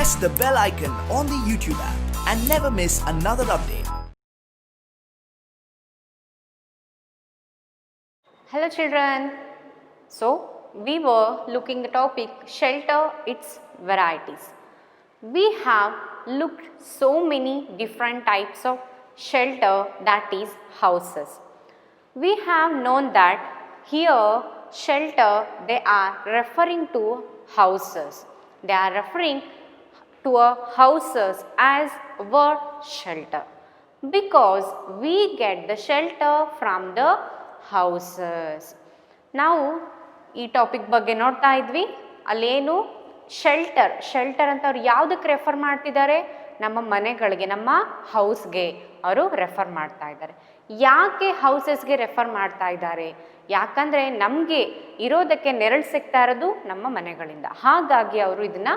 press the bell icon on the YouTube app and never miss another update. Hello children. So we were looking the topic shelter, its varieties. We have looked so many different types of shelter, that is houses. We have known that here shelter, they are referring to houses. They are referring to a houses as word shelter because we get the shelter from the houses. ನಾವು ಈ topic ಬಗ್ಗೆ ನೋಡ್ತಾ ಇದ್ವಿ. ಅಲ್ಲೇನು shelter ಅಂತ ಅವ್ರು ಯಾವುದಕ್ಕೆ refer ಮಾಡ್ತಿದ್ದಾರೆ? ನಮ್ಮ ಮನೆಗಳಿಗೆ, ನಮ್ಮ ಹೌಸ್ಗೆ ಅವರು ರೆಫರ್ ಮಾಡ್ತಾ ಇದ್ದಾರೆ. ಯಾಕೆ ಹೌಸಸ್ಗೆ ರೆಫರ್ ಮಾಡ್ತಾ ಇದ್ದಾರೆ? ಯಾಕಂದರೆ ನಮಗೆ ಇರೋದಕ್ಕೆ ನೆರಳು ಸಿಗ್ತಾ ಇರೋದು ನಮ್ಮ ಮನೆಗಳಿಂದ. ಹಾಗಾಗಿ ಅವರು ಇದನ್ನು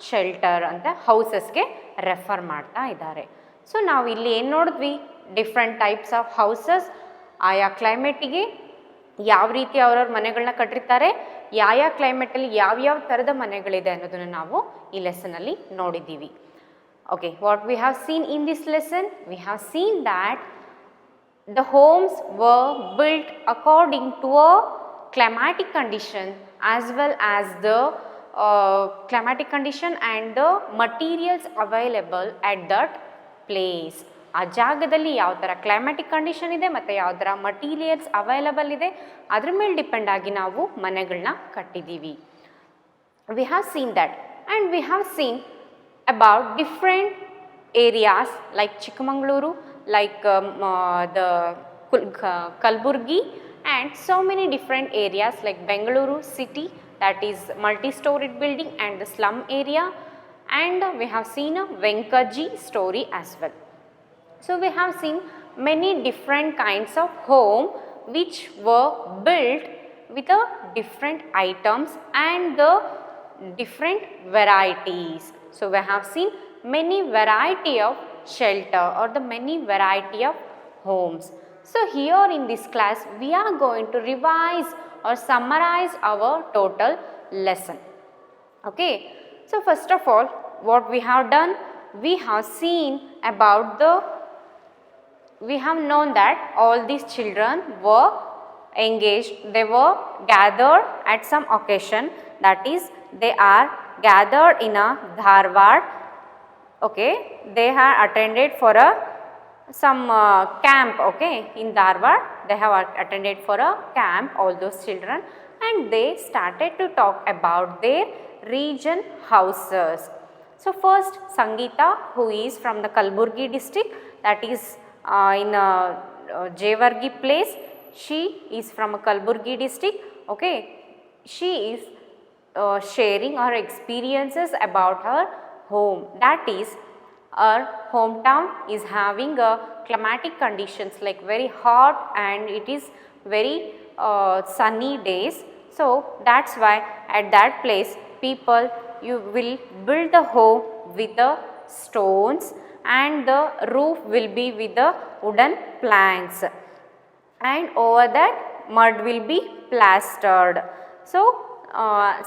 ಶೆಲ್ಟರ್ ಅಂತ ಹೌಸಸ್ಗೆ ರೆಫರ್ ಮಾಡ್ತಾ ಇದ್ದಾರೆ. ಸೊ ನಾವು ಇಲ್ಲಿ ಏನು ನೋಡಿದ್ವಿ? ಡಿಫ್ರೆಂಟ್ ಟೈಪ್ಸ್ ಆಫ್ ಹೌಸಸ್, ಆಯಾ ಕ್ಲೈಮೇಟಿಗೆ ಯಾವ ರೀತಿ ಅವ್ರವ್ರ ಮನೆಗಳನ್ನ ಕಟ್ಟಿರ್ತಾರೆ, ಯಾವ ಕ್ಲೈಮೇಟಲ್ಲಿ ಯಾವ್ಯಾವ ಥರದ ಮನೆಗಳಿದೆ ಅನ್ನೋದನ್ನು ನಾವು ಈ ಲೆಸನಲ್ಲಿ ನೋಡಿದ್ದೀವಿ. Okay, what we have seen in this lesson? V have seen that the homes were built according to a climatic condition as well as the climatic condition and the materials available at that place. ಆ ಜಾಗದಲ್ಲಿ ಯಾವ ಥರ climatic condition ಇದೆ ಮತ್ತು ಯಾವ ಥರ materials available ಇದೆ ಅದ್ರ ಮೇಲೆ ಡಿಪೆಂಡ್ ಆಗಿ ನಾವು ಮನೆಗಳನ್ನ ಕಟ್ಟಿದ್ದೀವಿ. We have seen that and we have seen about different areas like Chikkamagaluru, like the Kalburgi and so many different areas like Bengaluru city, that is multi-storied building, and the slum area, and we have seen a Venkaji story as well. So we have seen many different kinds of home which were built with the different items and the different varieties. So we have seen many variety of shelter or the many variety of homes. So here in this class we are going to revise or summarize our total lesson. Okay, so first of all, what we have done, we have seen about we have known that all these children were engaged, they were gathered at some occasion, that is they are gathered in a Dharwad. Okay, they have attended for some camp. Okay, in Dharwad they have attended for a camp, all those children, and they started to talk about their region houses. So first Sangeeta, who is from the Kalburgi district, that is in Jevargi place, she is from a Kalburgi district. Okay, she is sharing her experiences about her home, that is our hometown is having a climatic conditions like very hot and it is very sunny days. So that's why at that place people, you will build the home with the stones and the roof will be with the wooden planks, and over that mud will be plastered. So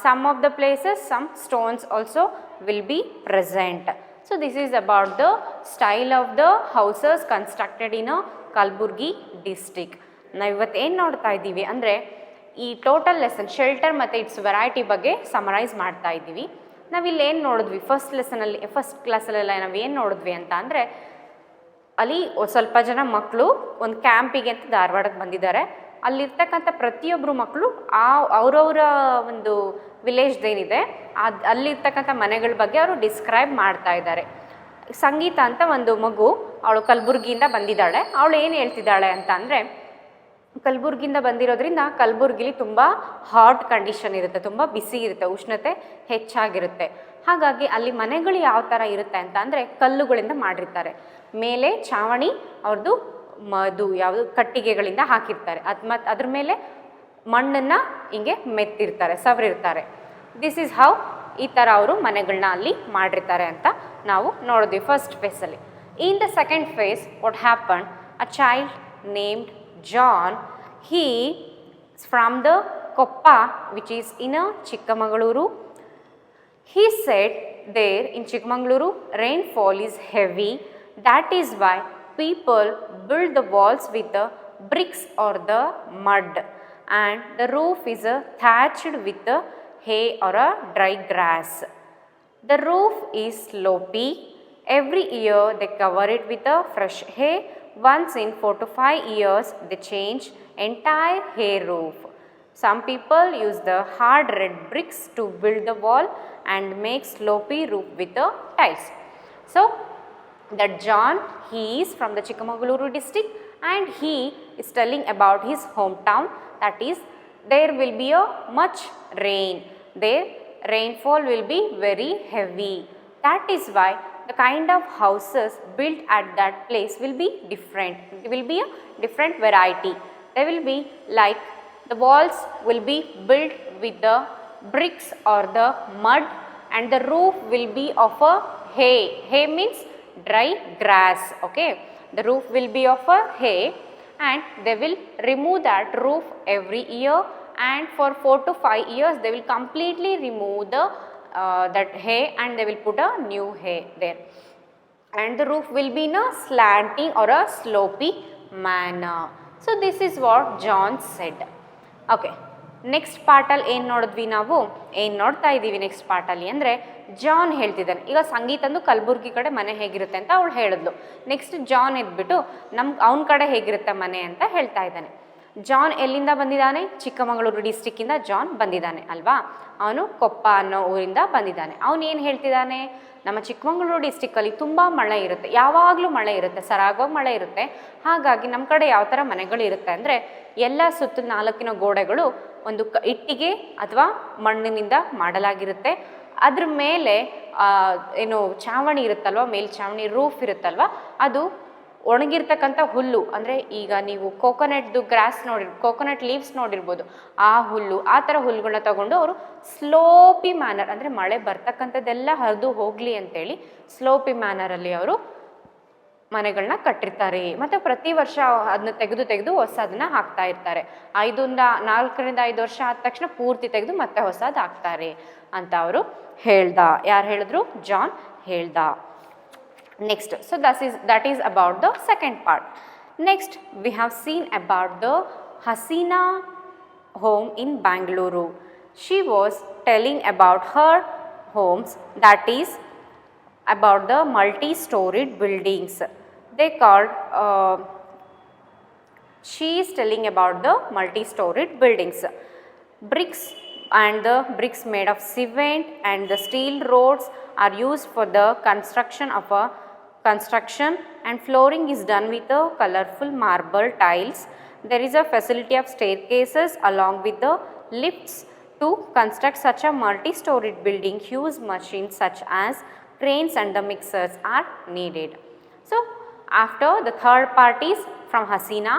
some of the places some stones also will be present. So this is about the style of the houses constructed in a Kalburgi district. ನಾವು ಇವತ್ತು ಏನು ನೋಡ್ತಾ ಇದ್ದೀವಿ ಅಂದರೆ ಈ total lesson shelter ಮತ್ತು it's variety ಬಗ್ಗೆ summarise ಮಾಡ್ತಾ ಇದ್ದೀವಿ. ನಾವಿಲ್ಲಿ ಏನು ನೋಡಿದ್ವಿ ಫಸ್ಟ್ ಕ್ಲಾಸಲ್ಲೆಲ್ಲ ನಾವು ಏನು ನೋಡಿದ್ವಿ ಅಂತ ಅಂದರೆ, ಅಲ್ಲಿ ಸ್ವಲ್ಪ ಜನ ಮಕ್ಕಳು ಒಂದು ಕ್ಯಾಂಪಿಗೆ ಅಂತ ಧಾರವಾಡಕ್ಕೆ ಬಂದಿದ್ದಾರೆ. ಅಲ್ಲಿರ್ತಕ್ಕಂಥ ಪ್ರತಿಯೊಬ್ಬರು ಮಕ್ಕಳು ಅವರವರ ಒಂದು ವಿಲೇಜ್ದೇನಿದೆ ಅಲ್ಲಿರ್ತಕ್ಕಂಥ ಮನೆಗಳ ಬಗ್ಗೆ ಅವರು ಡಿಸ್ಕ್ರೈಬ್ ಮಾಡ್ತಾ ಇದ್ದಾರೆ. ಸಂಗೀತ ಅಂತ ಒಂದು ಮಗು, ಅವಳು ಕಲಬುರ್ಗಿಯಿಂದ ಬಂದಿದ್ದಾಳೆ. ಅವಳು ಏನು ಹೇಳ್ತಿದ್ದಾಳೆ ಅಂತ ಅಂದರೆ, ಕಲಬುರ್ಗಿಯಿಂದ ಬಂದಿರೋದ್ರಿಂದ ಕಲಬುರ್ಗಿಲಿ ತುಂಬ ಹಾಟ್ ಕಂಡೀಷನ್ ಇರುತ್ತೆ, ತುಂಬ ಬಿಸಿ ಇರುತ್ತೆ, ಉಷ್ಣತೆ ಹೆಚ್ಚಾಗಿರುತ್ತೆ. ಹಾಗಾಗಿ ಅಲ್ಲಿ ಮನೆಗಳು ಯಾವ ಥರ ಇರುತ್ತೆ ಅಂತ ಅಂದರೆ ಕಲ್ಲುಗಳಿಂದ ಮಾಡಿರ್ತಾರೆ. ಮೇಲೆ ಚಾವಣಿ ಅವ್ರದ್ದು ಯಾವುದು ಕಟ್ಟಿಗೆಗಳಿಂದ ಹಾಕಿರ್ತಾರೆ. ಮತ್ತು ಅದ್ರ ಮೇಲೆ ಮಣ್ಣನ್ನು ಹಿಂಗೆ ಮೆತ್ತಿರ್ತಾರೆ, ಸವರಿರ್ತಾರೆ. ದಿಸ್ ಈಸ್ ಹೌ ಈ ಥರ ಅವರು ಮನೆಗಳನ್ನ ಅಲ್ಲಿ ಮಾಡಿರ್ತಾರೆ ಅಂತ ನಾವು ನೋಡಿದ್ವಿ ಫಸ್ಟ್ ಫೇಸಲ್ಲಿ. In the second phase what happen, a child named John, he is from the Koppa which is in a Chikkamaluru. He said there in Chikmagaluru, rainfall is heavy. That is why people build the walls with the bricks or the mud, and the roof is thatched with the hay or a dry grass. The roof is slopy. Every year they cover it with a fresh hay. Once in 4 to 5 years they change entire hay roof. Some people use the hard red bricks to build the wall and make slopy roof with the tiles. So that John, he is from the Chikmagaluru district and he is telling about his hometown, that is there will be a much rain. There rainfall will be very heavy. That is why the kind of houses built at that place will be different. It will be a different variety. They will be like the walls will be built with the bricks or the mud, and the roof will be of a hay. Hay means dry grass. Okay, the roof will be of a hay, and they will remove that roof every year, and for 4 to 5 years they will completely remove the that hay and they will put a new hay there, and the roof will be in a slanting or a slopy manner. So this is what John said. Okay, next ಪಾರ್ಟಲ್ಲಿ ಏನು ನೋಡಿದ್ವಿ, ನಾವು ಏನು ನೋಡ್ತಾ ಇದ್ದೀವಿ next ಪಾರ್ಟಲ್ಲಿ ಅಂದರೆ John ಹೇಳ್ತಿದ್ದಾನೆ. ಈಗ ಸಂಗೀತಂದು ಕಲಬುರ್ಗಿ ಕಡೆ ಮನೆ ಹೇಗಿರುತ್ತೆ ಅಂತ ಅವಳು ಹೇಳಿದ್ಲು. ನೆಕ್ಸ್ಟ್ ಜಾನ್ ಎದ್ಬಿಟ್ಟು ಅವನ ಕಡೆ ಹೇಗಿರುತ್ತೆ ಮನೆ ಅಂತ ಹೇಳ್ತಾ ಇದ್ದಾನೆ. ಜಾನ್ ಎಲ್ಲಿಂದ ಬಂದಿದ್ದಾನೆ? ಚಿಕ್ಕಮಗಳೂರು ಡಿಸ್ಟಿಕ್ಕಿಂದ ಜಾನ್ ಬಂದಿದ್ದಾನೆ ಅಲ್ವಾ. ಅವನು ಕೊಪ್ಪ ಅನ್ನೋ ಊರಿಂದ ಬಂದಿದ್ದಾನೆ. ಅವನು ಏನು ಹೇಳ್ತಿದ್ದಾನೆ, ನಮ್ಮ ಚಿಕ್ಕಮಗಳೂರು ಡಿಸ್ಟಿಕ್ಕಲ್ಲಿ ತುಂಬ ಮಳೆ ಇರುತ್ತೆ, ಯಾವಾಗಲೂ ಮಳೆ ಇರುತ್ತೆ, ಸರಾಗವಾಗಿ ಮಳೆ ಇರುತ್ತೆ. ಹಾಗಾಗಿ ನಮ್ಮ ಕಡೆ ಯಾವ ಥರ ಮನೆಗಳಿರುತ್ತೆ ಅಂದರೆ ಎಲ್ಲ ಸುತ್ತ 4 ಗೋಡೆಗಳು ಒಂದು ಇಟ್ಟಿಗೆ ಅಥವಾ ಮಣ್ಣಿನಿಂದ ಮಾಡಲಾಗಿರುತ್ತೆ. ಅದ್ರ ಮೇಲೆ ಏನು ಚಾವಣಿ ಇರುತ್ತಲ್ವ, ಮೇಲ್ಚಾವಣಿ ರೂಫ್ ಇರುತ್ತಲ್ವ, ಅದು ಒಣಗಿರ್ತಕ್ಕಂಥ ಹುಲ್ಲು, ಅಂದರೆ ಈಗ ನೀವು ಕೋಕೋನಟ್ದು ಗ್ರಾಸ್ ಕೋಕೋನಟ್ ಲೀವ್ಸ್ ನೋಡಿರ್ಬೋದು, ಆ ಹುಲ್ಲು, ಆ ಥರ ಹುಲ್ಲುಗಳನ್ನ ತಗೊಂಡು ಅವರು ಸ್ಲೋಪಿ ಮ್ಯಾನರ್, ಅಂದರೆ ಮಳೆ ಬರ್ತಕ್ಕಂಥದ್ದೆಲ್ಲ ಹರಿದು ಹೋಗಲಿ ಅಂತೇಳಿ ಸ್ಲೋಪಿ ಮ್ಯಾನರಲ್ಲಿ ಅವರು ಮನೆಗಳನ್ನ ಕಟ್ಟಿರ್ತಾರೆ. ಮತ್ತು ಪ್ರತಿ ವರ್ಷ ಅದನ್ನ ತೆಗೆದು ಹೊಸದನ್ನ ಹಾಕ್ತಾ ಇರ್ತಾರೆ. 4 ರಿಂದ 5 ವರ್ಷ ಆದ ತಕ್ಷಣ ಪೂರ್ತಿ ತೆಗೆದು ಮತ್ತೆ ಹೊಸದು ಹಾಕ್ತಾರೆ ಅಂತ ಅವರು ಹೇಳ್ದ. ಯಾರು ಹೇಳಿದ್ರು? ಜಾನ್ ಹೇಳ್ದ. Next, so that is about the second part. Next, we have seen about the Hasina home in Bangalore. She was telling about her homes, that is about the multi-storied buildings. They called, she is telling about the multi-storied buildings. Bricks and the bricks made of cement and the steel rods are used for the construction and flooring is done with the colorful marble tiles. There is a facility of staircases along with the lifts. To construct such a multi-storied building, huge machines such as cranes and the mixers are needed. So after the third part is from Hasina.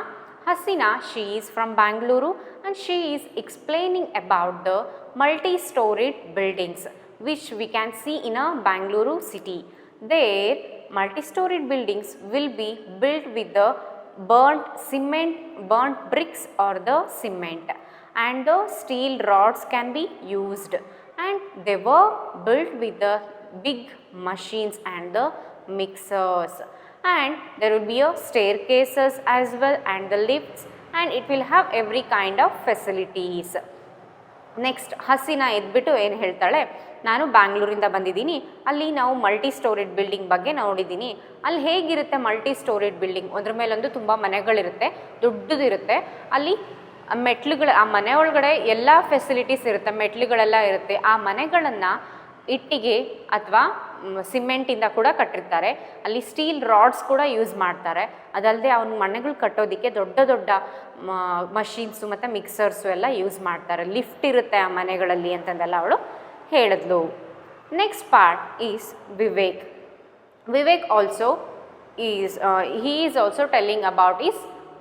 Hasina, she is from Bangalore and she is explaining about the multi-storied buildings which we can see in a Bangalore city. There multi-storied buildings will be built with the burnt bricks or the cement, and the steel rods can be used, and they were built with the big machines and the mixers, and there will be a staircases as well and the lifts, and it will have every kind of facilities. Next Hasina ಎದ್ಬಿಟ್ಟು ಏನು ಹೇಳ್ತಾಳೆ, ನಾನು ಬ್ಯಾಂಗ್ಳೂರಿಂದ ಬಂದಿದ್ದೀನಿ, ಅಲ್ಲಿ ನಾವು multi stored building ಬಗ್ಗೆ ನೋಡಿದ್ದೀನಿ. ಅಲ್ಲಿ ಹೇಗಿರುತ್ತೆ ಮಲ್ಟಿ ಸ್ಟೋರೇಡ್ ಬಿಲ್ಡಿಂಗ್, ಅದ್ರ ಮೇಲೊಂದು ತುಂಬ ಮನೆಗಳಿರುತ್ತೆ, ದೊಡ್ಡದಿರುತ್ತೆ. ಅಲ್ಲಿ ಮೆಟ್ಲುಗಳು, ಆ ಮನೆ ಒಳಗಡೆ ಎಲ್ಲ ಫೆಸಿಲಿಟೀಸ್ ಇರುತ್ತೆ, ಮೆಟ್ಲುಗಳೆಲ್ಲ ಇರುತ್ತೆ. ಆ ಮನೆಗಳನ್ನು ಇಟ್ಟಿಗೆ ಅಥವಾ ಸಿಮೆಂಟಿಂದ ಕೂಡ ಕಟ್ಟಿರ್ತಾರೆ. ಅಲ್ಲಿ ಸ್ಟೀಲ್ ರಾಡ್ಸ್ ಕೂಡ ಯೂಸ್ ಮಾಡ್ತಾರೆ. ಅದಲ್ಲದೆ ಅವ್ನ ಮನೆಗಳು ಕಟ್ಟೋದಕ್ಕೆ ದೊಡ್ಡ ದೊಡ್ಡ ಮಷೀನ್ಸು ಮತ್ತು ಮಿಕ್ಸರ್ಸು ಎಲ್ಲ ಯೂಸ್ ಮಾಡ್ತಾರೆ. ಲಿಫ್ಟ್ ಇರುತ್ತೆ ಆ ಮನೆಗಳಲ್ಲಿ ಅಂತಂದೆಲ್ಲ ಅವಳು ಹೇಳಿದ್ಲು. Next part is Vivek. Vivek also is he is also telling about his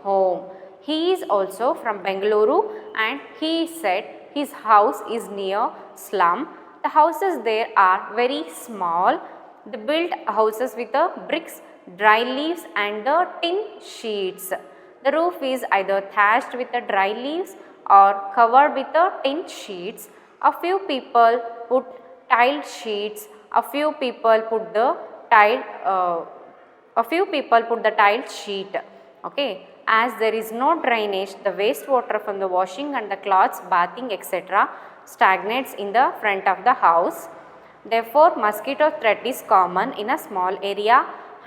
home. He is also from Bengaluru and he said his house is near slum. The houses there are very small. They built houses with the bricks, dry leaves and the tin sheets. The roof is either thatched with the dry leaves or covered with the tin sheets. A few people put tiled sheets a few people put the tiled sheet. Okay, as there is no drainage, the wastewater from the washing and the clothes, bathing, etc. stagnates in the front of the house. Therefore, mosquito threat is common in a small area.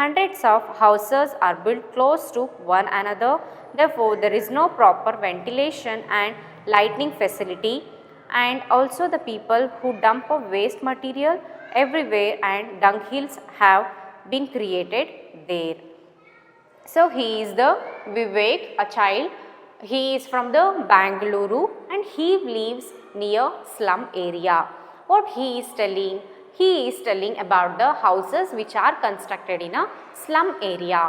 Hundreds of houses are built close to one another. Therefore, there is no proper ventilation and lighting facility, and also the people who dump of waste material everywhere and dung hills have been created there. So, he is the Vivek, a child. He is from the Bangalore and he lives near slum area. What he is telling? He is telling about the houses which are constructed in a slum area.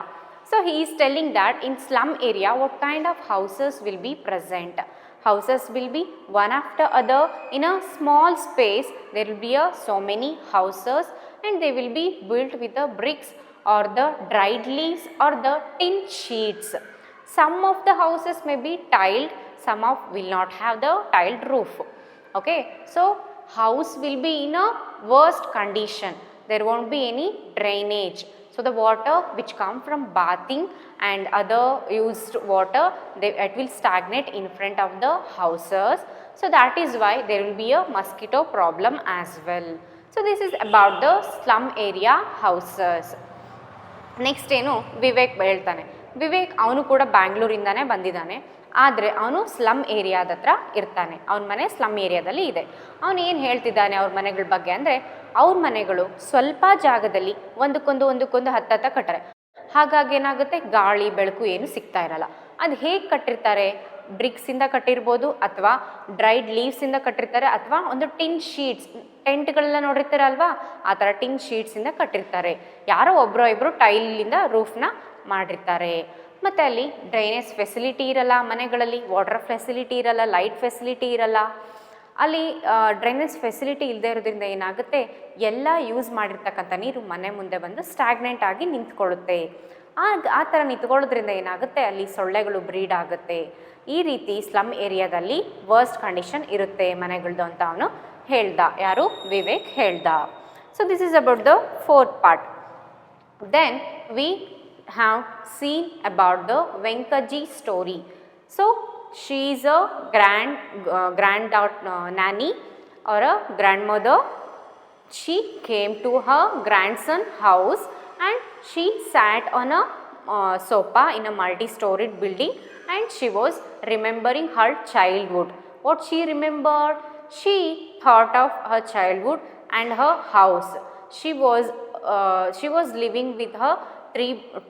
So, he is telling that in slum area what kind of houses will be present. Houses will be one after other in a small space. There will be so many houses and they will be built with the bricks or the dried leaves or the tin sheets. Some of the houses may be tiled, some of will not have the tiled roof. Okay, so house will be in a worst condition. There won't be any drainage. So the water which come from bathing and other used water, it will stagnate in front of the houses. So that is why there will be a mosquito problem as well. So this is about the slum area houses. Next ಏನು ವಿವೇಕ್ ಹೇಳ್ತಾನೆ. ವಿವೇಕ್ ಅವನು ಕೂಡ ಬ್ಯಾಂಗ್ಳೂರಿಂದಾನೇ ಬಂದಿದ್ದಾನೆ, ಆದರೆ ಅವನು slum ಏರಿಯಾದ ಹತ್ರ ಇರ್ತಾನೆ. ಅವನ ಮನೆ ಸ್ಲಮ್ ಏರಿಯಾದಲ್ಲಿ ಇದೆ. ಅವನು ಏನು ಹೇಳ್ತಿದ್ದಾನೆ ಅವ್ರ ಮನೆಗಳ ಬಗ್ಗೆ ಅಂದರೆ, ಅವ್ರ ಮನೆಗಳು ಸ್ವಲ್ಪ ಜಾಗದಲ್ಲಿ ಒಂದಕ್ಕೊಂದು ಹತ್ತ ಕಟ್ಟಾರೆ. ಹಾಗಾಗಿ ಏನಾಗುತ್ತೆ, ಗಾಳಿ ಬೆಳಕು ಏನು ಸಿಗ್ತಾ ಇರಲ್ಲ. ಅದು ಹೇಗೆ ಕಟ್ಟಿರ್ತಾರೆ, ಬ್ರಿಕ್ಸಿಂದ ಕಟ್ಟಿರ್ಬೋದು ಅಥವಾ ಡ್ರೈಡ್ ಲೀವ್ಸಿಂದ ಕಟ್ಟಿರ್ತಾರೆ ಅಥವಾ ಒಂದು ಟಿನ್ ಶೀಟ್ಸ್, ಟೆಂಟ್ಗಳೆಲ್ಲ ನೋಡಿರ್ತಾರೆ ಅಲ್ವಾ, ಆ ಥರ ಟಿನ್ ಶೀಟ್ಸಿಂದ ಕಟ್ಟಿರ್ತಾರೆ. ಯಾರೋ ಒಬ್ಬರೋ ಇಬ್ಬರು ಟೈಲಿಂದ ರೂಫ್ನ ಮಾಡಿರ್ತಾರೆ. ಮತ್ತು ಅಲ್ಲಿ ಡ್ರೈನೇಜ್ ಫೆಸಿಲಿಟಿ ಇರಲ್ಲ ಮನೆಗಳಲ್ಲಿ, ವಾಟರ್ ಫೆಸಿಲಿಟಿ ಇರಲ್ಲ, ಲೈಟ್ ಫೆಸಿಲಿಟಿ ಇರಲ್ಲ. ಅಲ್ಲಿ ಡ್ರೈನೇಜ್ ಫೆಸಿಲಿಟಿ ಇಲ್ಲದೆ ಇರೋದ್ರಿಂದ ಏನಾಗುತ್ತೆ, ಎಲ್ಲ ಯೂಸ್ ಮಾಡಿರ್ತಕ್ಕಂಥ ನೀರು ಮನೆ ಮುಂದೆ ಬಂದು ಸ್ಟಾಗ್ನೆಂಟ್ ಆಗಿ ನಿಂತ್ಕೊಳ್ಳುತ್ತೆ. ಆ ಥರ ನಿಂತ್ಕೊಳ್ಳೋದ್ರಿಂದ ಏನಾಗುತ್ತೆ, ಅಲ್ಲಿ ಸೊಳ್ಳೆಗಳು ಬ್ರೀಡ್ ಆಗುತ್ತೆ. ಈ ರೀತಿ ಸ್ಲಮ್ ಏರಿಯಾದಲ್ಲಿ ವರ್ಸ್ಟ್ ಕಂಡೀಷನ್ ಇರುತ್ತೆ ಮನೆಗಳದ್ದು ಅಂತ ಅವನು ಹೇಳ್ದ. ಯಾರು? ವಿವೇಕ್ ಹೇಳ್ದ. So this is about the fourth part. Then we have seen about the Venkaji story. So she is a granddaughter nanny or a grandmother. She came to her grandson house and she sat on a sofa in a multi-storied building and she was remembering her childhood. What she remembered? She thought of her childhood and her house. She was living with her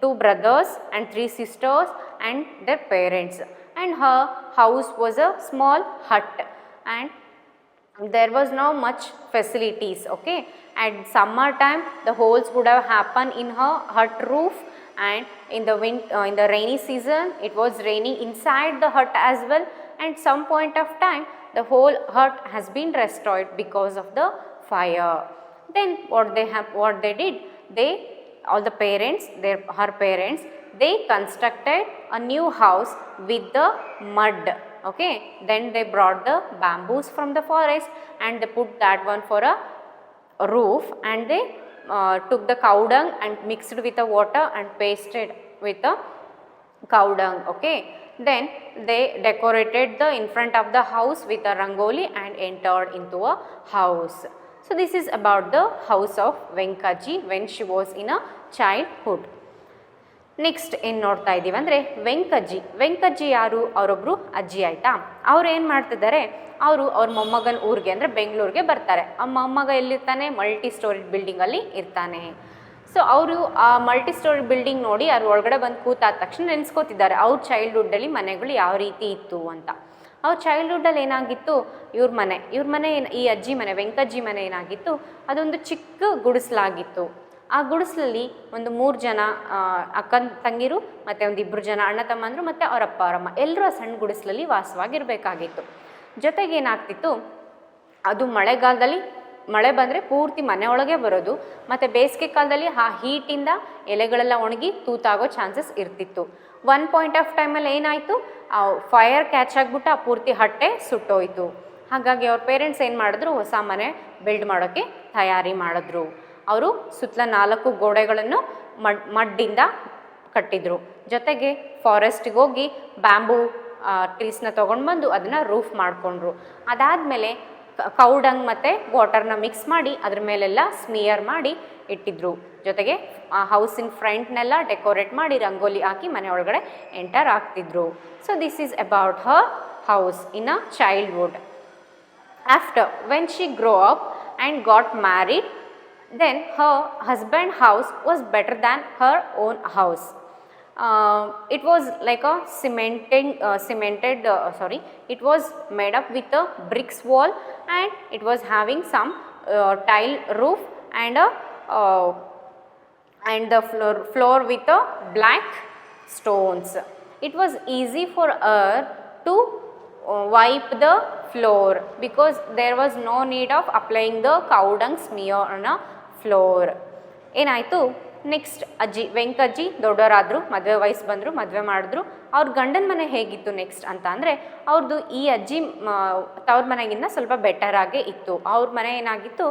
two brothers and 3 sisters and their parents, and her house was a small hut and there was not much facilities. Okay, at summer time the holes would have happened in her hut roof, and in the rainy season it was raining inside the hut as well, and some point of time the whole hut has been destroyed because of the fire. Then what they did, all the parents, her parents, they constructed a new house with the mud. Okay, then they brought the bamboos from the forest and they put that one for a roof, and they took the cow dung and mixed with the water and pasted with the cow dung. Okay, then they decorated the in front of the house with a rangoli and entered into a house. So this is about the house of Venkaji when she was in a childhood. Next ಏನು ನೋಡ್ತಾ ಇದ್ದೀವಿ ಅಂದರೆ ವೆಂಕಜ್ಜಿ ಯಾರು? ಅವರೊಬ್ಬರು ಅಜ್ಜಿ ಆಯಿತಾ. ಅವ್ರು ಏನು ಮಾಡ್ತಿದ್ದಾರೆ, ಅವ್ರ ಮೊಮ್ಮಗನ ಊರಿಗೆ ಅಂದರೆ ಬೆಂಗಳೂರಿಗೆ ಬರ್ತಾರೆ. ಆ ಮೊಮ್ಮಗ ಎಲ್ಲಿರ್ತಾನೆ? ಮಲ್ಟಿ ಸ್ಟೋರಿಡ್ ಬಿಲ್ಡಿಂಗಲ್ಲಿ ಇರ್ತಾನೆ. ಸೊ ಅವರು ಆ ಮಲ್ಟಿ ಸ್ಟೋರಿ ಬಿಲ್ಡಿಂಗ್ ನೋಡಿ ಅವ್ರ ಒಳಗಡೆ ಬಂದು ಕೂತಾದ ತಕ್ಷಣ ನೆನೆಸ್ಕೋತಿದ್ದಾರೆ ಅವ್ರ ಚೈಲ್ಡ್ಹುಡ್ಡಲ್ಲಿ ಮನೆಗಳು ಯಾವ ರೀತಿ ಇತ್ತು ಅಂತ. ಅವ್ರ ಚೈಲ್ಡ್ಹುಡ್ಡಲ್ಲಿ ಏನಾಗಿತ್ತು, ಇವ್ರ ಮನೆ ಈ ಅಜ್ಜಿ ಮನೆ, ವೆಂಕಜ್ಜಿ ಮನೆ ಏನಾಗಿತ್ತು, ಅದೊಂದು ಚಿಕ್ಕ ಗುಡಿಸಲಾಗಿತ್ತು. ಆ ಗುಡಿಸಲಲ್ಲಿ ಒಂದು 3 ಜನ ಅಕ್ಕನ ತಂಗಿರು ಮತ್ತು ಒಂದು 2 ಜನ ಅಣ್ಣ ತಮ್ಮಂದರು ಮತ್ತು ಅವರಪ್ಪ ಅವರಮ್ಮ ಎಲ್ಲರೂ ಆ ಸಣ್ಣ ಗುಡಿಸಲಲ್ಲಿ ವಾಸವಾಗಿರಬೇಕಾಗಿತ್ತು. ಜೊತೆಗೆ ಏನಾಗ್ತಿತ್ತು, ಅದು ಮಳೆಗಾಲದಲ್ಲಿ ಮಳೆ ಬಂದರೆ ಪೂರ್ತಿ ಮನೆ ಒಳಗೆ ಬರೋದು, ಮತ್ತು ಬೇಸಿಗೆ ಕಾಲದಲ್ಲಿ ಆ ಹೀಟಿಂದ ಎಲೆಗಳೆಲ್ಲ ಒಣಗಿ ತೂತಾಗೋ ಚಾನ್ಸಸ್ ಇರ್ತಿತ್ತು. ಒನ್ ಪಾಯಿಂಟ್ ಆಫ್ ಟೈಮಲ್ಲಿ ಏನಾಯಿತು, ಫೈರ್ ಕ್ಯಾಚ್ ಆಗಿಬಿಟ್ಟು ಆ ಪೂರ್ತಿ ಹಟ್ಟೆ ಸುಟ್ಟೋಯ್ತು. ಹಾಗಾಗಿ ಅವ್ರ ಪೇರೆಂಟ್ಸ್ ಏನು ಮಾಡಿದ್ರು, ಹೊಸ ಮನೆ ಬಿಲ್ಡ್ ಮಾಡೋಕ್ಕೆ ತಯಾರಿ ಮಾಡಿದ್ರು. ಅವರು ಸುತ್ತಲ 4 ಗೋಡೆಗಳನ್ನು ಮಡ್ಡಿಂದ ಕಟ್ಟಿದ್ರು. ಜೊತೆಗೆ ಫಾರೆಸ್ಟಿಗೆ ಹೋಗಿ ಬ್ಯಾಂಬೂ ಟ್ರೀಸ್ನ ತೊಗೊಂಡು ಬಂದು ಅದನ್ನು ರೂಫ್ ಮಾಡಿಕೊಂಡ್ರು. ಅದಾದಮೇಲೆ ಕೌಡಂಗ್ ಮತ್ತು ವಾಟರ್ನ ಮಿಕ್ಸ್ ಮಾಡಿ ಅದ್ರ ಮೇಲೆಲ್ಲ ಸ್ಮಿಯರ್ ಮಾಡಿ ಇಟ್ಟಿದ್ರು. ಜೊತೆಗೆ ಆ ಹೌಸಿನ ಫ್ರಂಟ್ನೆಲ್ಲ ಡೆಕೋರೇಟ್ ಮಾಡಿ ರಂಗೋಲಿ ಹಾಕಿ ಮನೆ ಒಳಗಡೆ ಎಂಟರ್ ಆಗ್ತಿದ್ರು. So this is about her house in a childhood. After, when she grew up and got married, then her husband's house was better than her own house. It was like a it was made up with a bricks wall, and it was having some tile roof and the floor with a black stones. It was easy for her to wipe the floor because there was no need of applying the cow dung smear on a floor. ಏನಾಯಿತು, next ಅಜ್ಜಿ ವೆಂಕಜ್ಜಿ ದೊಡ್ಡವರಾದರು, ಮದುವೆ ವಯಸ್ಸು ಬಂದರು, ಮದುವೆ ಮಾಡಿದ್ರು. ಅವ್ರ ಗಂಡನ ಮನೆ ಹೇಗಿತ್ತು ನೆಕ್ಸ್ಟ್ ಅಂತ ಅಂದರೆ, ಅವ್ರದ್ದು ಈ ಅಜ್ಜಿ ತವ್ರ ಮನೆಗಿಂತ ಸ್ವಲ್ಪ ಬೆಟರಾಗೇ ಇತ್ತು. ಅವ್ರ ಮನೆ ಏನಾಗಿತ್ತು,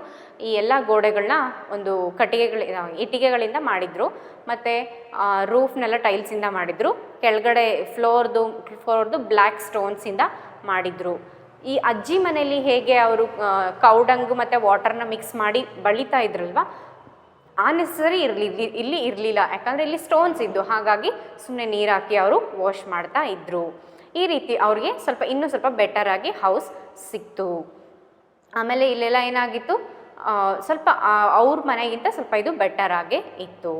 ಈ ಎಲ್ಲ ಗೋಡೆಗಳನ್ನ ಒಂದು ಇಟ್ಟಿಗೆಗಳಿಂದ ಮಾಡಿದರು, ಮತ್ತು ರೂಫ್ನೆಲ್ಲ ಟೈಲ್ಸಿಂದ ಮಾಡಿದರು, ಕೆಳಗಡೆ ಫ್ಲೋರ್ದು ಬ್ಲ್ಯಾಕ್ ಸ್ಟೋನ್ಸಿಂದ ಮಾಡಿದರು. ಈ ಅಜ್ಜಿ ಮನೆಯಲ್ಲಿ ಹೇಗೆ ಅವರು ಕೌಡಂಗು ಮತ್ತು ವಾಟರ್ನ ಮಿಕ್ಸ್ ಮಾಡಿ ಬಳಿತಾ ಇದ್ರಲ್ವ, ಆ ನೆಸಸರಿ ಇಲ್ಲಿ ಇರಲಿಲ್ಲ. ಯಾಕಂದರೆ ಇಲ್ಲಿ ಸ್ಟೋನ್ಸ್ ಇದ್ದು, ಹಾಗಾಗಿ ಸುಮ್ಮನೆ ನೀರು ಹಾಕಿ ಅವರು ವಾಶ್ ಮಾಡ್ತಾ ಇದ್ದರು. ಈ ರೀತಿ ಅವ್ರಿಗೆ ಇನ್ನೂ ಸ್ವಲ್ಪ ಬೆಟರಾಗಿ ಹೌಸ್ ಸಿಕ್ತು. ಆಮೇಲೆ ಇಲ್ಲೆಲ್ಲ ಏನಾಗಿತ್ತು, ಸ್ವಲ್ಪ ಅವ್ರ ಮನೆಗಿಂತ ಸ್ವಲ್ಪ ಇದು ಬೆಟರಾಗೇ ಇತ್ತು.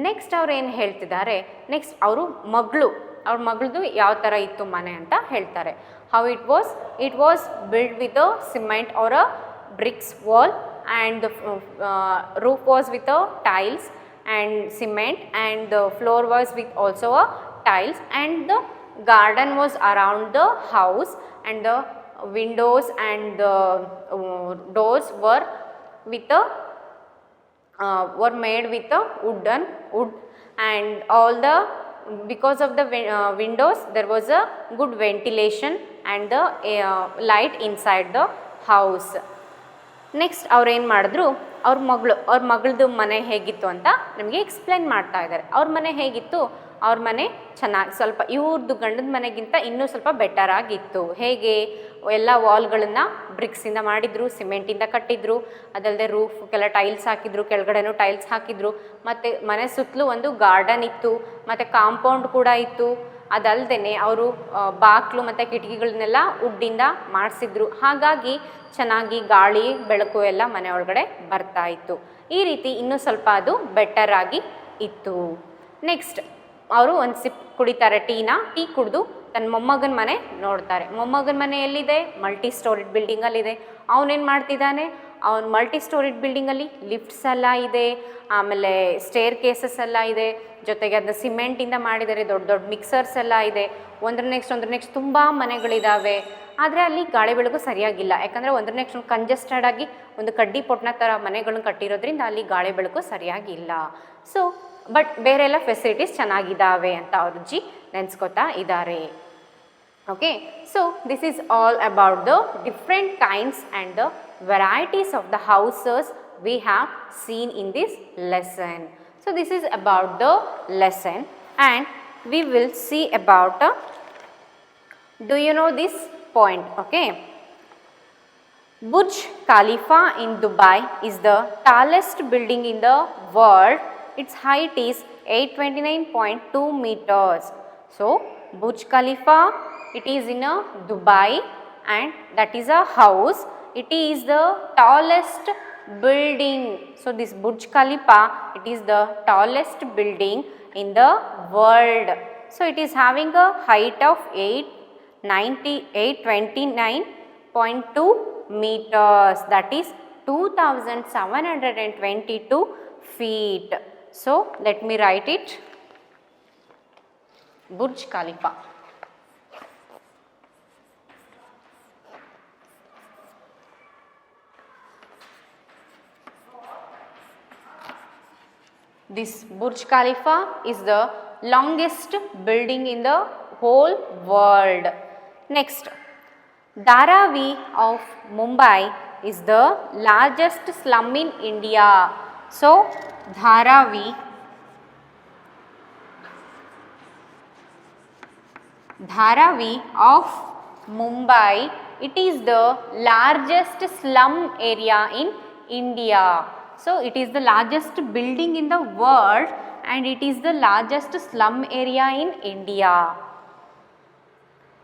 ನೆಕ್ಸ್ಟ್ ಅವ್ರು ಏನು ಹೇಳ್ತಿದ್ದಾರೆ, ನೆಕ್ಸ್ಟ್ ಅವರು ಅವ್ರ ಮಗಳದು ಯಾವ ಥರ ಇತ್ತು ಮನೆ ಅಂತ ಹೇಳ್ತಾರೆ. How it was built with a cement or a bricks wall, and the roof was with a tiles and cement, and the floor was with also a tiles, and the garden was around the house, and the windows and the doors were made with a wood, and all the because of the windows there was a good ventilation and the light inside the house. Next ಅವ್ರು ಏನು ಮಾಡಿದ್ರು, ಅವ್ರ ಮಗಳದು ಮನೆ ಹೇಗಿತ್ತು ಅಂತ ನಮಗೆ explain ಮಾಡ್ತಾ ಇದ್ದಾರೆ. ಅವ್ರ ಮನೆ ಹೇಗಿತ್ತು, ಅವ್ರ ಮನೆ ಚೆನ್ನಾಗಿ ಸ್ವಲ್ಪ ಇವ್ರದ್ದು ಗಂಡದ ಮನೆಗಿಂತ ಇನ್ನೂ ಸ್ವಲ್ಪ ಬೆಟರಾಗಿತ್ತು. ಹೇಗೆ, ಎಲ್ಲ ವಾಲ್ಗಳನ್ನು ಬ್ರಿಕ್ಸಿಂದ ಮಾಡಿದ್ರು, ಸಿಮೆಂಟಿಂದ ಕಟ್ಟಿದ್ರು, ಅದಲ್ಲದೆ ರೂಫ್ಗೆಲ್ಲ ಟೈಲ್ಸ್ ಹಾಕಿದ್ರು, ಕೆಳಗಡೆನೂ ಟೈಲ್ಸ್ ಹಾಕಿದ್ರು, ಮತ್ತು ಮನೆ ಸುತ್ತಲೂ ಒಂದು ಗಾರ್ಡನ್ ಇತ್ತು, ಮತ್ತು ಕಾಂಪೌಂಡ್ ಕೂಡ ಇತ್ತು. ಅದಲ್ಲದೆ ಅವರು ಬಾಗಿಲು ಮತ್ತು ಕಿಟಕಿಗಳನ್ನೆಲ್ಲ ವುಡ್ಡಿಂದ ಮಾಡಿಸಿದ್ರು. ಹಾಗಾಗಿ ಚೆನ್ನಾಗಿ ಗಾಳಿ ಬೆಳಕು ಎಲ್ಲ ಮನೆ ಒಳಗಡೆ ಬರ್ತಾ ಇತ್ತು. ಈ ರೀತಿ ಇನ್ನೂ ಸ್ವಲ್ಪ ಅದು ಬೆಟರಾಗಿ ಇತ್ತು. ನೆಕ್ಸ್ಟ್ ಅವರು ಒಂದು ಸಿಪ್ ಕುಡಿತಾರೆ, ಟೀ ಕುಡಿದು ತನ್ನ ಮೊಮ್ಮಗನ ಮನೆ ನೋಡ್ತಾರೆ. ಮೊಮ್ಮಗನ ಮನೆ ಎಲ್ಲಿದೆ, ಮಲ್ಟಿ ಸ್ಟೋರಿಡ್ ಬಿಲ್ಡಿಂಗಲ್ಲಿದೆ. ಅವನೇನು ಮಾಡ್ತಿದ್ದಾನೆ, ಅವನು ಮಲ್ಟಿ ಸ್ಟೋರಿಡ್ ಬಿಲ್ಡಿಂಗಲ್ಲಿ ಲಿಫ್ಟ್ಸ್ ಎಲ್ಲ ಇದೆ, ಆಮೇಲೆ ಸ್ಟೇರ್ ಕೇಸಸ್ ಎಲ್ಲ ಇದೆ, ಜೊತೆಗೆ ಅದನ್ನ ಸಿಮೆಂಟಿಂದ ಮಾಡಿದ್ದಾರೆ, ದೊಡ್ಡ ದೊಡ್ಡ ಮಿಕ್ಸರ್ಸ್ ಎಲ್ಲ ಇದೆ, ಒಂದ್ರ ನೆಕ್ಸ್ಟ್ ತುಂಬ ಮನೆಗಳಿದ್ದಾವೆ. ಆದರೆ ಅಲ್ಲಿ ಗಾಳಿ ಬೆಳಕು ಸರಿಯಾಗಿಲ್ಲ, ಯಾಕಂದರೆ ಒಂದ್ರ ನೆಕ್ಸ್ಟ್ ಕಂಜೆಸ್ಟೆಡ್ ಆಗಿ ಒಂದು ಕಡ್ಡಿ ಪೊಟ್ನ ಥರ ಮನೆಗಳನ್ನ ಕಟ್ಟಿರೋದ್ರಿಂದ ಅಲ್ಲಿ ಗಾಳಿ ಬೆಳಕು ಸರಿಯಾಗಿಲ್ಲ. ಸೊ ಬಟ್ ಬೇರೆ ಎಲ್ಲ ಫೆಸಿಲಿಟೀಸ್ ಚೆನ್ನಾಗಿದ್ದಾವೆ ಅಂತ ಅವ್ರ ಅಜ್ಜಿ ನೆನೆಸ್ಕೊತಾ ಇದ್ದಾರೆ. Okay, so this is all about the different kinds and the varieties of the houses we have seen in this lesson. So this is about the lesson, and we will see about do you know this point? Okay, Burj Khalifa in Dubai is the tallest building in the world. Its height is 829.2 meters. So Burj Khalifa, it is in a Dubai, and that is a house. It is the tallest building. So this Burj Khalifa, it is the tallest building in the world. So it is having a height of 829.2 meters, that is 2722 feet. So let me write it. Burj Khalifa. This Burj Khalifa is the longest building in the whole world. Next, Dharavi of Mumbai is the largest slum in India. So, Dharavi of Mumbai, it is the largest slum area in India. So, it is the largest building in the world and it is the largest slum area in India.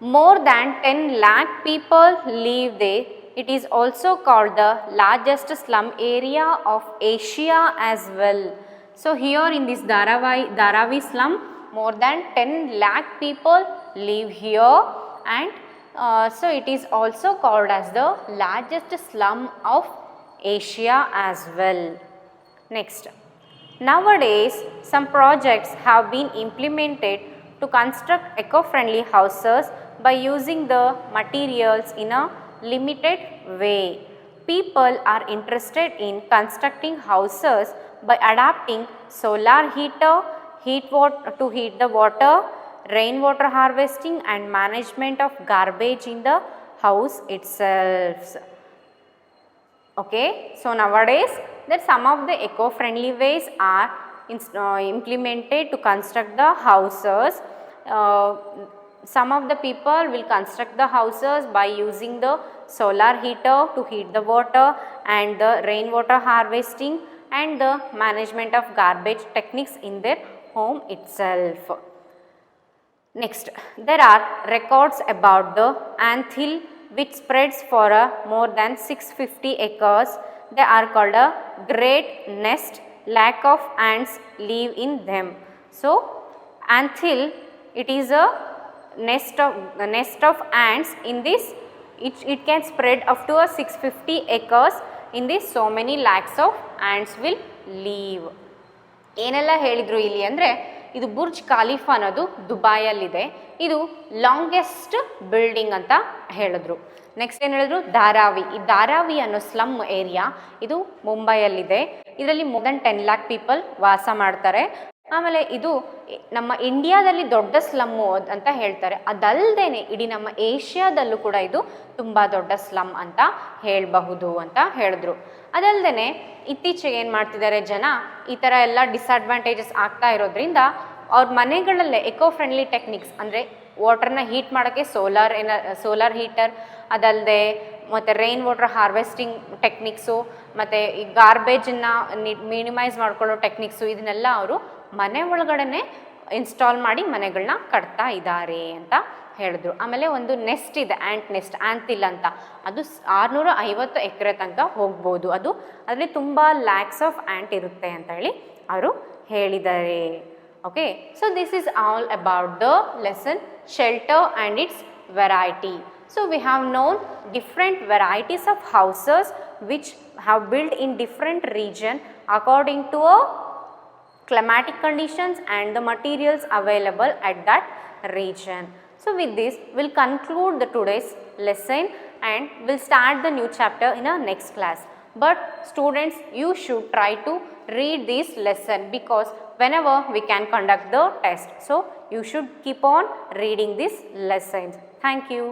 More than 10 lakh people live there. It is also called the largest slum area of Asia as well. So, here in this Dharavi slum, more than 10 lakh people live here and so it is also called as the largest slum of Asia as well. Next, nowadays some projects have been implemented to construct eco-friendly houses by using the materials in a limited way. People are interested in constructing houses by adapting solar heater, to heat the water, rainwater harvesting and management of garbage in the house itself. Okay, so nowadays that some of the eco-friendly ways are implemented to construct the houses. Some of the people will construct the houses by using the solar heater to heat the water and the rainwater harvesting and the management of garbage techniques in their home itself. Next, there are records about the ant hill which spreads for more than 650 acres. They are called a great nest. Lack of ants live in them. So, ant hill, it is a nest of ants. In this, it can spread up to a 650 acres. In this, so many lakhs of ants will live. ಏನೆಲ್ಲ ಹೇಳಿದರು ಇಲ್ಲಿ ಅಂದರೆ ಇದು Burj Khalifa ಅನ್ನೋದು ದುಬೈಯಲ್ಲಿದೆ. ಇದು longest building ಅಂತ ಹೇಳಿದ್ರು. Next ಏನು ಹೇಳಿದ್ರು, ಧಾರಾವಿ. ಈ ಧಾರಾವಿ ಅನ್ನೋ ಸ್ಲಮ್ ಏರಿಯಾ ಇದು ಮುಂಬೈಯಲ್ಲಿದೆ. ಇದರಲ್ಲಿ ಮೋರ್ ದೆನ್ 10 lakh ಪೀಪಲ್ ವಾಸ ಮಾಡ್ತಾರೆ. ಆಮೇಲೆ ಇದು ನಮ್ಮ ಇಂಡಿಯಾದಲ್ಲಿ ದೊಡ್ಡ ಸ್ಲಮ್ಮು ಅಂತ ಹೇಳ್ತಾರೆ. ಅದಲ್ಲದೆ ಇಡೀ ನಮ್ಮ ಏಷ್ಯಾದಲ್ಲೂ ಕೂಡ ಇದು ತುಂಬ ದೊಡ್ಡ ಸ್ಲಮ್ ಅಂತ ಹೇಳಬಹುದು ಅಂತ ಹೇಳಿದ್ರು. ಅದಲ್ಲದೆ ಇತ್ತೀಚೆಗೆ ಏನು ಮಾಡ್ತಿದ್ದಾರೆ ಜನ, ಈ ಥರ ಎಲ್ಲ ಡಿಸ್ಅಡ್ವಾಂಟೇಜಸ್ ಆಗ್ತಾ ಇರೋದ್ರಿಂದ ಅವ್ರ ಮನೆಗಳಲ್ಲೇ ಎಕೋ ಫ್ರೆಂಡ್ಲಿ ಟೆಕ್ನಿಕ್ಸ್ ಅಂದರೆ ವಾಟರ್ನ ಹೀಟ್ ಮಾಡೋಕ್ಕೆ ಸೋಲಾರ್ ಹೀಟರ್, ಅದಲ್ಲದೆ ಮತ್ತು ರೈನ್ ವಾಟರ್ ಹಾರ್ವೆಸ್ಟಿಂಗ್ ಟೆಕ್ನಿಕ್ಸು ಮತ್ತು ಈ ಗಾರ್ಬೇಜನ್ನು ಮಿನಿಮೈಸ್ ಮಾಡ್ಕೊಳ್ಳೋ ಟೆಕ್ನಿಕ್ಸು ಇದನ್ನೆಲ್ಲ ಅವರು ಮನೆ ಒಳಗಡೆ ಇನ್ಸ್ಟಾಲ್ ಮಾಡಿ ಮನೆಗಳನ್ನ ಕಟ್ತಾ ಇದ್ದಾರೆ ಅಂತ ಹೇಳಿದ್ರು. ಆಮೇಲೆ ಒಂದು ನೆಸ್ಟ್ ಇದೆ, ಆ್ಯಂಟ್ ನೆಸ್ಟ್, ಆ್ಯಂತಿಲ್ ಅಂತ, ಅದು 650 ಎಕರೆ ತನಕ ಹೋಗ್ಬೋದು. ಅದರಲ್ಲಿ ತುಂಬ ಲ್ಯಾಕ್ಸ್ ಆಫ್ ಆ್ಯಂಟ್ ಇರುತ್ತೆ ಅಂತ ಹೇಳಿ ಅವರು ಹೇಳಿದ್ದಾರೆ. Okay, so this is all about the lesson shelter and its variety. So we have known different varieties of houses which have built in different region according to a climatic conditions and the materials available at that region. So with this we'll conclude the today's lesson and we'll start the new chapter in our next class. But students, you should try to read this lesson because whenever we can conduct the test, so you should keep on reading these lessons. Thank you.